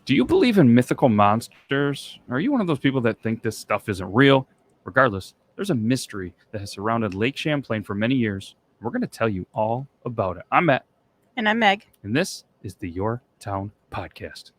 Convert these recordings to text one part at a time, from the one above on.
Do you believe in mythical monsters? Are you one of those people that think this stuff isn't real? Regardless, there's a mystery that has surrounded Lake Champlain for many years. We're going to tell you all about it. I'm Matt, And I'm Megh. and this is the Yore Town Podcast.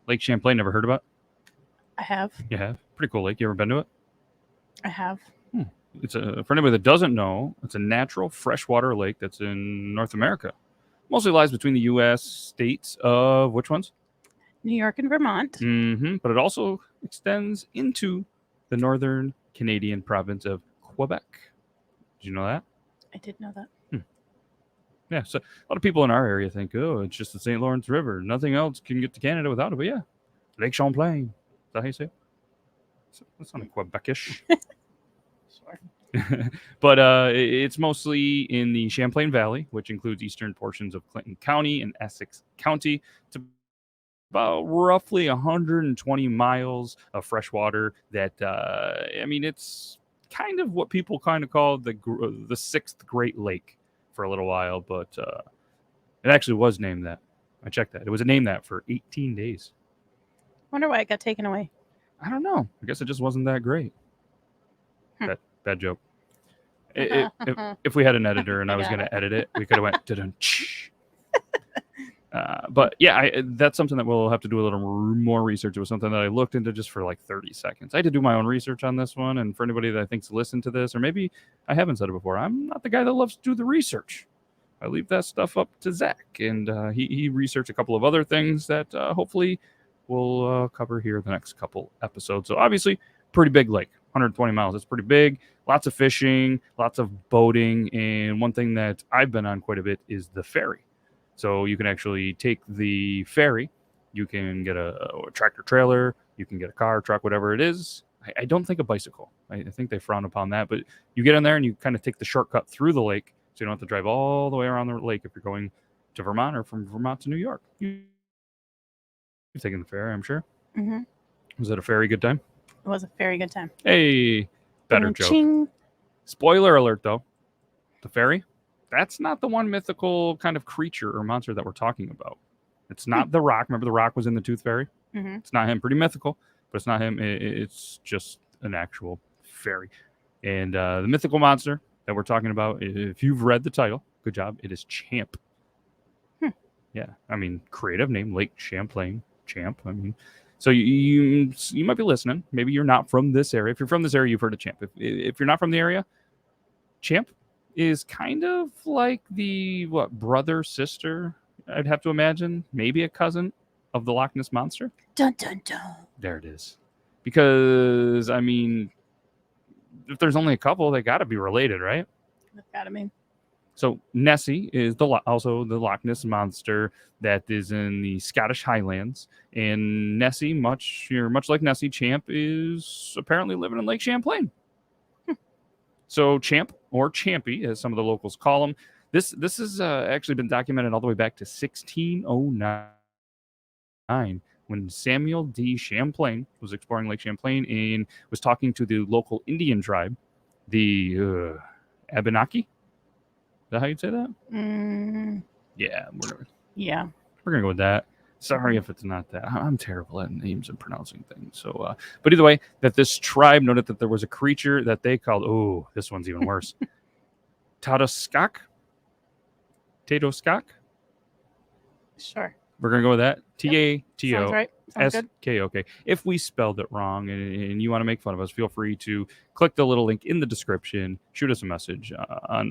Lake Champlain, never heard about? I have. You have? Pretty cool lake. You ever been to it? I have. It's for anybody that doesn't know, it's a natural freshwater lake that's in North America. Mostly lies between the U.S. states of which ones? New York and Vermont. But it also extends into the northern Canadian province of Quebec. Did you know that? I did know that. Yeah, so a lot of people in our area think, oh, it's just the St. Lawrence River. Nothing else can get to Canada without it. But yeah, Lake Champlain. Is that how you say it? That's not Quebecish. Sure. But it's mostly in the Champlain Valley, which includes eastern portions of Clinton County and Essex County. It's about roughly 120 miles of fresh water that, it's kind of what people kind of call the sixth Great Lake for a little while, but it actually was named that. I checked that. It was named that for 18 days. Wonder why it got taken away. I don't know. I guess it just wasn't that great. Bad joke. If we had an editor and I was going to edit it, we could have went da-dun-ch. But yeah, that's something that we'll have to do a little more research. It was something that I looked into just for like 30 seconds. I had to do my own research on this one. And for anybody that I think's listened to this, or maybe I haven't said it before, I'm not the guy that loves to do the research. I leave that stuff up to Zach. And he researched a couple of other things that hopefully we'll cover here the next couple episodes. So obviously, pretty big lake, 120 miles. It's pretty big. Lots of fishing, lots of boating. And one thing that I've been on quite a bit is the ferry. So you can actually take the ferry. You can get a tractor trailer. You can get a car, truck, whatever it is. I don't think a bicycle. I think they frown upon that. But you get in there and you kind of take the shortcut through the lake. So you don't have to drive all the way around the lake if you're going to Vermont or from Vermont to New York. You've taken the ferry, I'm sure. Mm-hmm. Was it a ferry good time? It was a very good time. Hey, better joke. Spoiler alert, though. The fairy, that's not the one mythical kind of creature or monster that we're talking about. It's not the Rock. Remember the Rock was in the Tooth Fairy? Mm-hmm. It's not him. Pretty mythical, but it's not him. It's just an actual fairy. And the mythical monster that we're talking about, if you've read the title, good job. It is Champ. Yeah, creative name, Lake Champlain, Champ. So you might be listening. Maybe you're not from this area. If you're from this area, you've heard of Champ. If you're not from the area, Champ is kind of like the brother, sister, I'd have to imagine, maybe a cousin of the Loch Ness Monster. Dun dun dun. There it is. Because if there's only a couple, they got to be related, right? They've got to be. So Nessie is also the Loch Ness Monster that is in the Scottish Highlands, and Nessie, much like Nessie, Champ is apparently living in Lake Champlain. So Champ, or Champy, as some of the locals call him, this has actually been documented all the way back to 1609, when Samuel D. Champlain was exploring Lake Champlain and was talking to the local Indian tribe, the Abenaki. Is that how you'd say that? Yeah, we're gonna go with that. Sorry if it's not that. I'm terrible at names and pronouncing things. So, but either way, that this tribe noted that there was a creature that they called. Oh, this one's even worse. Tadoskak. Sure. We're gonna go with that. T-A-T-O. Sounds right. Sounds good. S-K-O-K. If we spelled it wrong and you want to make fun of us, feel free to click the little link in the description, shoot us a message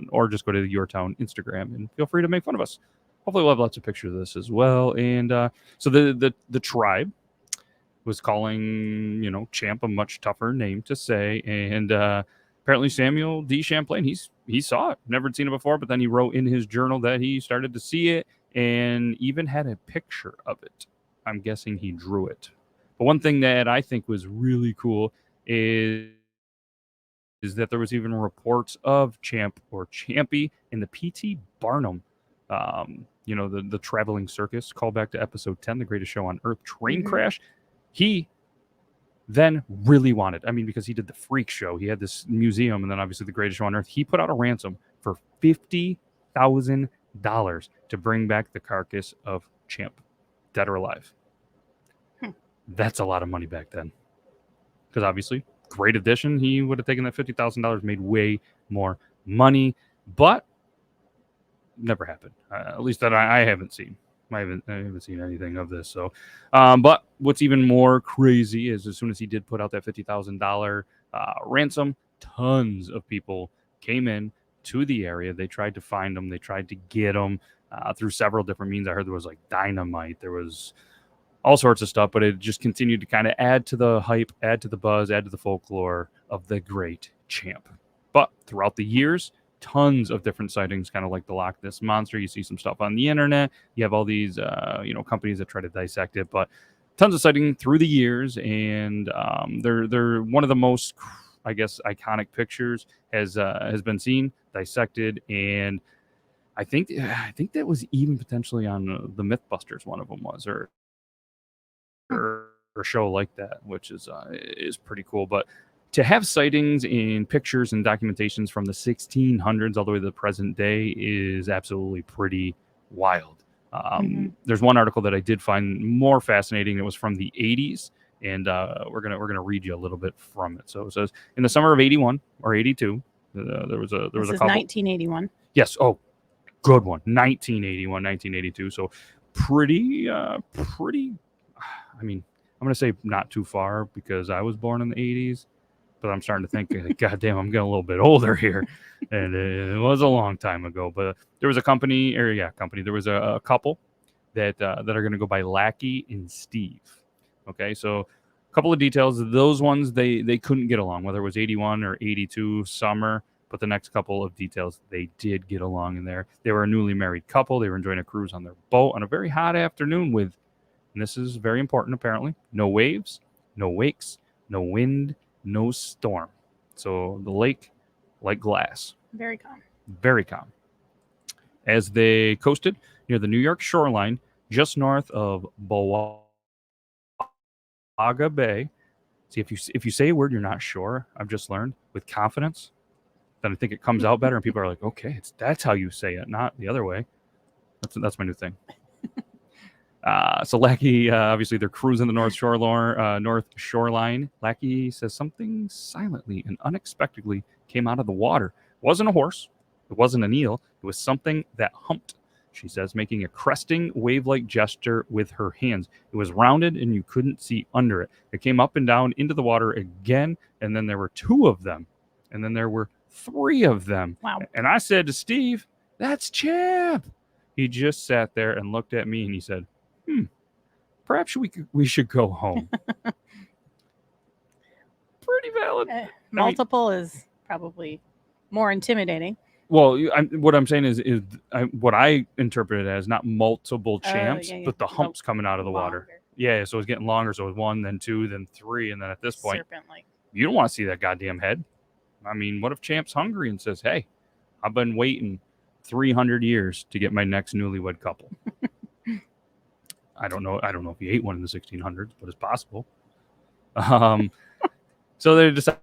or just go to the Yore Town Instagram and feel free to make fun of us. Hopefully we'll have lots of pictures of this as well. And so the tribe was calling, Champ a much tougher name to say. And apparently Samuel D. Champlain, he saw it. Never seen it before, but then he wrote in his journal that he started to see it and even had a picture of it. I'm guessing he drew it. But one thing that I think was really cool is that there was even reports of Champ or Champy in the P.T. Barnum The traveling circus, call back to episode 10, the greatest show on earth, train Mhm. crash. He then really wanted, because he did the freak show, he had this museum, and then obviously the greatest show on earth, he put out a ransom for $50,000 to bring back the carcass of Champ, dead or alive. That's a lot of money back then, because obviously, great addition, he would have taken that $50,000, made way more money, but never happened, at least that I haven't seen. I haven't seen anything of this. So, but what's even more crazy is as soon as he did put out that $50,000 ransom, tons of people came in to the area. They tried to find him. They tried to get him through several different means. I heard there was like dynamite. There was all sorts of stuff, but it just continued to kind of add to the hype, add to the buzz, add to the folklore of the great Champ. But throughout the years, tons of different sightings, kind of like the Loch Ness Monster. You see some stuff on the internet. You have all these, companies that try to dissect it, but tons of sighting through the years. And they're one of the most, I guess, iconic pictures has been seen, dissected, and I think that was even potentially on the MythBusters. One of them was, or a show like that, which is pretty cool. But to have sightings in pictures and documentations from the 1600s all the way to the present day is absolutely pretty wild. There's one article that I did find more fascinating. It was from the 80s, and we're gonna read you a little bit from it. So it says, in the summer of 81 or 82, there was a couple. 1981. Yes. Oh, good one. 1981, 1982. So pretty. I mean, I'm going to say not too far because I was born in the 80s, but I'm starting to think, God damn, I'm getting a little bit older here. And it was a long time ago. But there was a company. There was a couple that are going to go by Lackey and Steve. Okay, so a couple of details. Those ones, they couldn't get along, whether it was 81 or 82 summer. But the next couple of details, they did get along in there. They were a newly married couple. They were enjoying a cruise on their boat on a very hot afternoon with, and this is very important apparently, no waves, no wakes, no wind, no storm. So the lake, like glass. Very calm. Very calm. As they coasted near the New York shoreline, just north of Bowaga Bay. See, if you say a word you're not sure, I've just learned, with confidence, then I think it comes out better, and people are like, okay, that's how you say it, not the other way. That's my new thing. So Lackey, obviously, they're cruising the North Shoreline. Lackey says something silently and unexpectedly came out of the water. It wasn't a horse. It wasn't an eel. It was something that humped, she says, making a cresting wave-like gesture with her hands. It was rounded, and you couldn't see under it. It came up and down into the water again, and then there were two of them, and then there were three of them. Wow. And I said to Steve, that's Champ. He just sat there and looked at me, and he said, perhaps we should go home. Pretty valid. Multiple is probably more intimidating. Well, what I'm saying is what I interpret it as not multiple champs, but the humps coming out of the water. Yeah, so it's getting longer. So it was one, then two, then three, and then at this point, serpent-like. You don't want to see that goddamn head. I mean, what if Champ's hungry and says, "Hey, I've been waiting 300 years to get my next newlywed couple." I don't know if he ate one in the 1600s, but it's possible. So they decided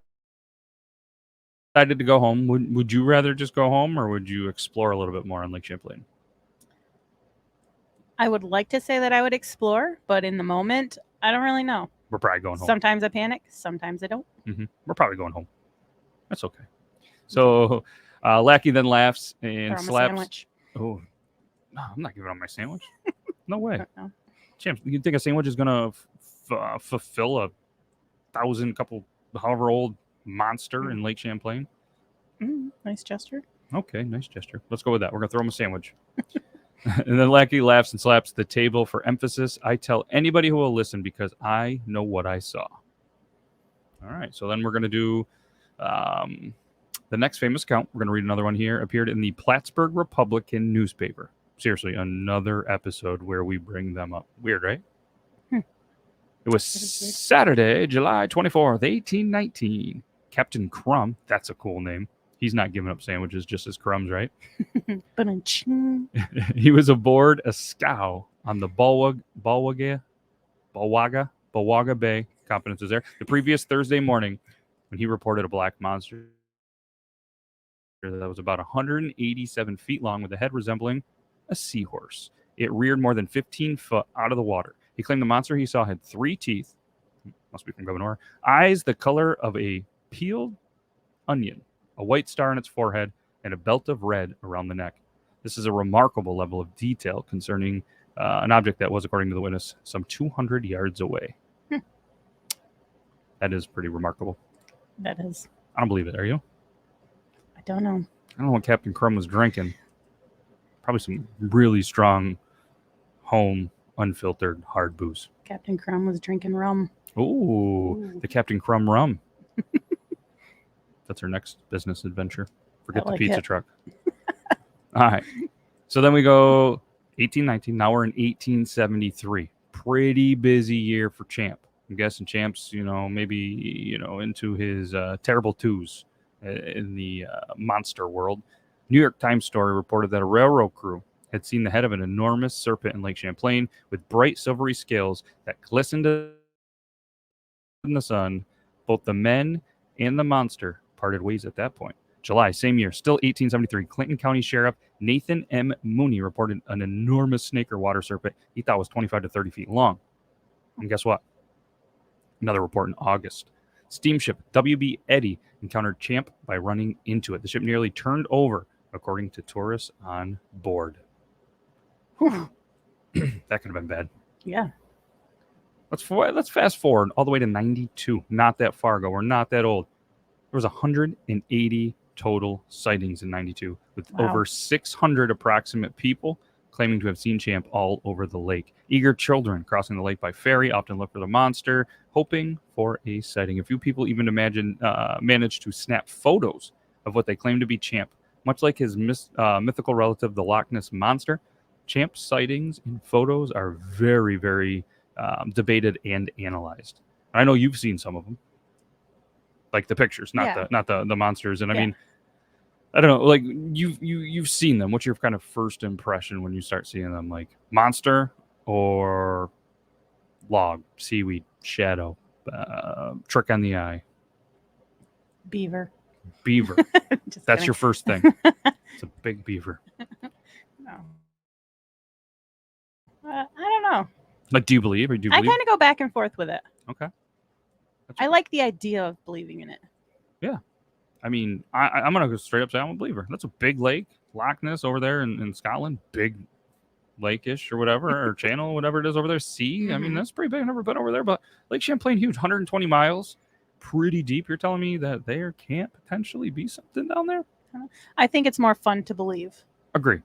to go home. Would you rather just go home, or would you explore a little bit more on Lake Champlain? I would like to say that I would explore, but in the moment, I don't really know. We're probably going home. Sometimes I panic, sometimes I don't. We're probably going home. That's okay. So Lackey then laughs and slaps. Oh, no, I'm not giving up my sandwich. No way. Champ, you think a sandwich is going to fulfill a however old monster in Lake Champlain? Nice gesture. Okay, nice gesture. Let's go with that. We're going to throw him a sandwich. And then Lackey laughs and slaps the table for emphasis. I tell anybody who will listen because I know what I saw. All right, so then we're going to do the next famous account. We're going to read another one here. Appeared in the Plattsburgh Republican newspaper. Seriously, another episode where we bring them up. Weird, right? It was Saturday, July 24th, 1819. Captain Crumb, that's a cool name, He's not giving up sandwiches, just his crumbs, right? Ba-dum-ching. He was aboard a scow on the Bulwaga Bay. Confidence is there. The previous Thursday morning when he reported a black monster that was about 187 feet long with a head resembling a seahorse. It reared more than 15 foot out of the water. He claimed the monster he saw had 3 teeth, must be from Governor, eyes the color of a peeled onion, a white star on its forehead, and a belt of red around the neck. This is a remarkable level of detail concerning an object that was, according to the witness, some 200 yards away. That is pretty remarkable. That is. I don't believe it. Are you? I don't know. I don't know what Captain Crumb was drinking. Probably some really strong, home, unfiltered, hard booze. Captain Crumb was drinking rum. Ooh. The Captain Crumb rum. That's our next business adventure. Forget the pizza truck. All right. So then we go 1819. Now we're in 1873. Pretty busy year for Champ. I'm guessing Champ's, maybe, into his terrible twos in the monster world. New York Times story reported that a railroad crew had seen the head of an enormous serpent in Lake Champlain with bright silvery scales that glistened in the sun. Both the men and the monster parted ways at that point. July, same year, still 1873, Clinton County Sheriff Nathan M. Mooney reported an enormous snake or water serpent he thought was 25 to 30 feet long. And guess what? Another report in August. Steamship W.B. Eddy encountered Champ by running into it. The ship nearly turned over, according to tourists on board. That could have been bad. Yeah. Let's fast forward all the way to 92. Not that far ago. We're not that old. There was 180 total sightings in 92, with over 600 approximate people claiming to have seen Champ all over the lake. Eager children crossing the lake by ferry often look for the monster, hoping for a sighting. A few people even managed to snap photos of what they claim to be Champ. Much like his mythical relative, the Loch Ness Monster, Champ's sightings and photos are very, very debated and analyzed. I know you've seen some of them, like the pictures, not the monsters. And I mean, I don't know, like you've seen them. What's your kind of first impression when you start seeing them? Like monster or log, seaweed, shadow, trick on the eye, Beaver. That's your first thing. It's a big beaver. No. I don't know. Like, do you believe? Or do you believe? I kind of go back and forth with it. Okay. I like the idea of believing in it. Yeah. I mean, I'm going to go straight up say I'm a believer. That's a big lake, Loch Ness over there in Scotland. Big lake-ish or whatever, or channel, whatever it is over there. Sea. Mm-hmm. I mean, that's pretty big. I've never been over there, but Lake Champlain, huge, 120 miles. Pretty deep. You're telling me that there can't potentially be something down there? I think it's more fun to believe. Agree.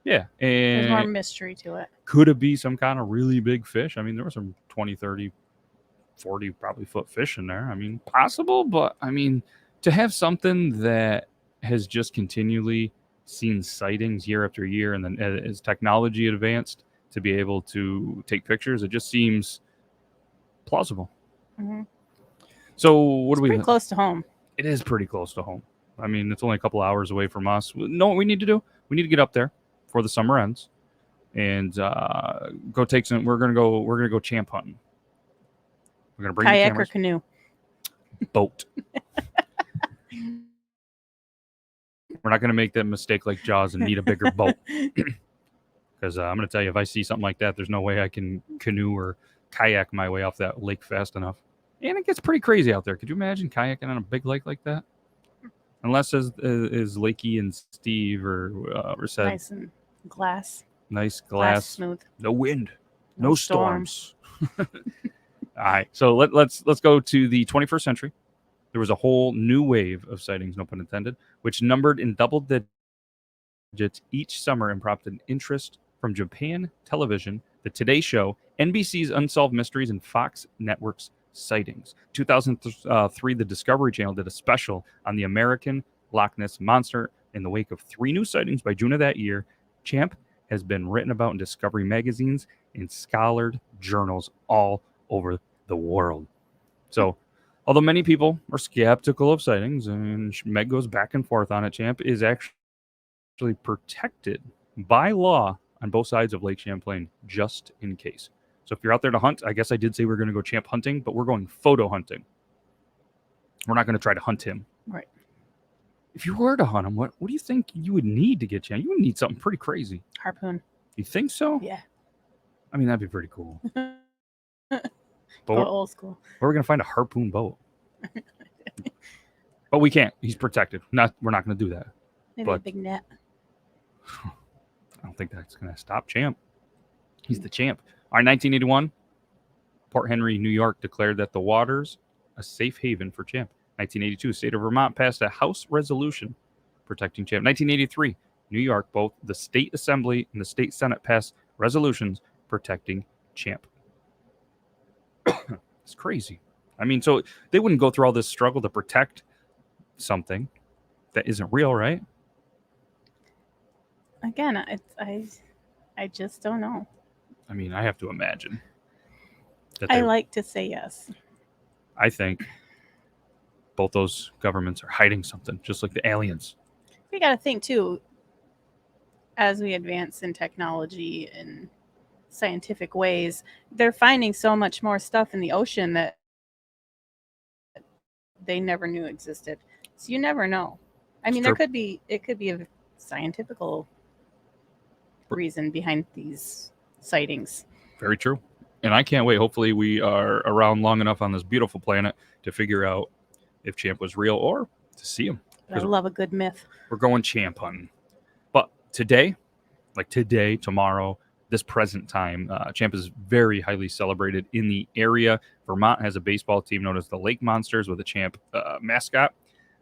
Yeah. And there's more mystery to it. Could it be some kind of really big fish? I mean, there were some 20, 30, 40 probably foot fish in there. I mean, possible, but I mean, to have something that has just continually seen sightings year after year, and then as technology advanced to be able to take pictures, it just seems plausible. Mm-hmm. So what do we? Pretty close to home. It is pretty close to home. I mean, it's only a couple hours away from us. Know what we need to do? We need to get up there before the summer ends and go take some. We're gonna go champ hunting. We're gonna bring kayak or canoe. Boat. We're not gonna make that mistake like Jaws and need a bigger boat. Because I'm gonna tell you, if I see something like that, there's no way I can canoe or kayak my way off that lake fast enough. And it gets pretty crazy out there. Could you imagine kayaking on a big lake like that? Unless as Lakey and Steve or said, nice and glass. Nice glass. Smooth. No wind. No storms. All right. So let's go to the 21st century. There was a whole new wave of sightings, no pun intended, which numbered in double digits each summer and prompted interest from Japan television, the Today Show, NBC's Unsolved Mysteries, and Fox Network's sightings. 2003, the Discovery Channel did a special on the American Loch Ness Monster. In the wake of 3 new sightings by June of that year, Champ has been written about in Discovery magazines and scholared journals all over the world. So Although many people are skeptical of sightings, and Megh goes back and forth on it, Champ is actually protected by law on both sides of Lake Champlain, just in case. So if you're out there to hunt, I guess I did say we're going to go Champ hunting, but we're going photo hunting. We're not going to try to hunt him. Right. If you were to hunt him, what do you think you would need to get Champ? You would need something pretty crazy. Harpoon. You think so? Yeah. I mean, that'd be pretty cool. But old school. Where are we going to find a harpoon boat? But we can't. He's protected. We're not going to do that. Maybe a big net. I don't think that's going to stop Champ. He's the champ. All right, 1981, Port Henry, New York declared that the water's a safe haven for Champ. 1982, the state of Vermont passed a House resolution protecting Champ. 1983, New York, both the state assembly and the state senate passed resolutions protecting Champ. It's crazy. I mean, so they wouldn't go through all this struggle to protect something that isn't real, right? Again, I just don't know. I mean, I have to imagine. I like to say yes. I think both those governments are hiding something, just like the aliens. We got to think, too, as we advance in technology and scientific ways, they're finding so much more stuff in the ocean that they never knew existed. So you never know. I mean, it could be a scientific reason behind these sightings. Very true. And I can't wait. Hopefully we are around long enough on this beautiful planet to figure out if Champ was real or to see him. I love a good myth. We're going Champ hunting. But today, tomorrow, this present time, Champ is very highly celebrated in the area. Vermont has a baseball team known as the Lake Monsters with a Champ mascot.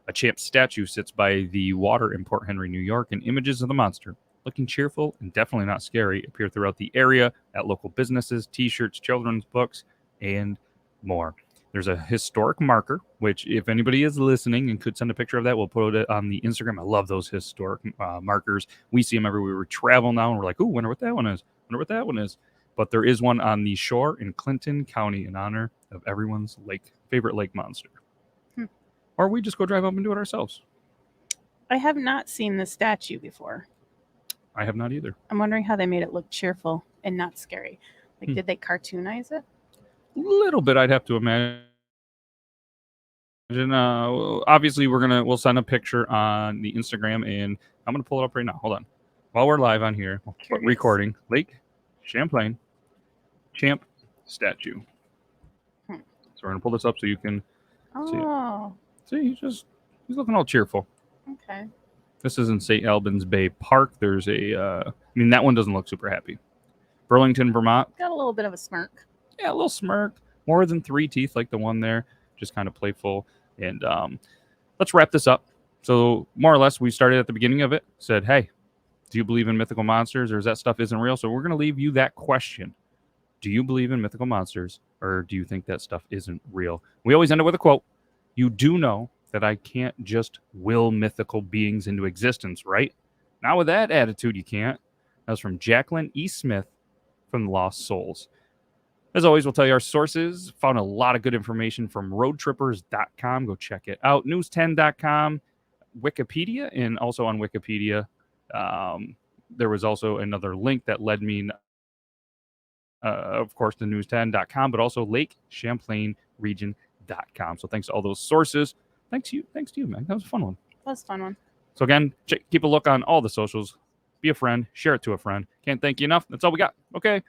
A Champ statue sits by the water in Port Henry, New York, and images of the monster, looking cheerful and definitely not scary, appear throughout the area at local businesses, t-shirts, children's books, and more. There's a historic marker, which if anybody is listening and could send a picture of that, we'll put it on the Instagram. I love those historic markers. We see them everywhere we travel now, and we're like, ooh, wonder what that one is. But there is one on the shore in Clinton County in honor of everyone's favorite lake monster. Or we just go drive up and do it ourselves. I have not seen the statue before. I have not either. I'm wondering how they made it look cheerful and not scary. Did they cartoonize it? A little bit, I'd have to imagine. Obviously, we'll send a picture on the Instagram, and I'm going to pull it up right now. Hold on. While we're live on here, recording, Lake Champlain Champ statue. So we're going to pull this up so you can see it. See, he's looking all cheerful. Okay. This is in St. Albans Bay Park. There's that one doesn't look super happy. Burlington, Vermont. Got a little bit of a smirk. Yeah, a little smirk. More than 3 teeth like the one there. Just kind of playful. And let's wrap this up. So more or less, we started at the beginning of it. Said, hey, do you believe in mythical monsters or is that stuff isn't real? So we're going to leave you that question. Do you believe in mythical monsters or do you think that stuff isn't real? We always end it with a quote. You do know that I can't just will mythical beings into existence, right? Not with that attitude, you can't. That was from Jacqueline E. Smith from the Lost Souls. As always, we'll tell you our sources. Found a lot of good information from roadtrippers.com. Go check it out. News10.com, Wikipedia, and also on Wikipedia, there was also another link that led me, of course, to news10.com, but also LakeChamplainRegion.com. So thanks to all those sources. Thanks to you, man. That was a fun one. That was a fun one. So again, keep a look on all the socials. Be a friend. Share it to a friend. Can't thank you enough. That's all we got. Okay.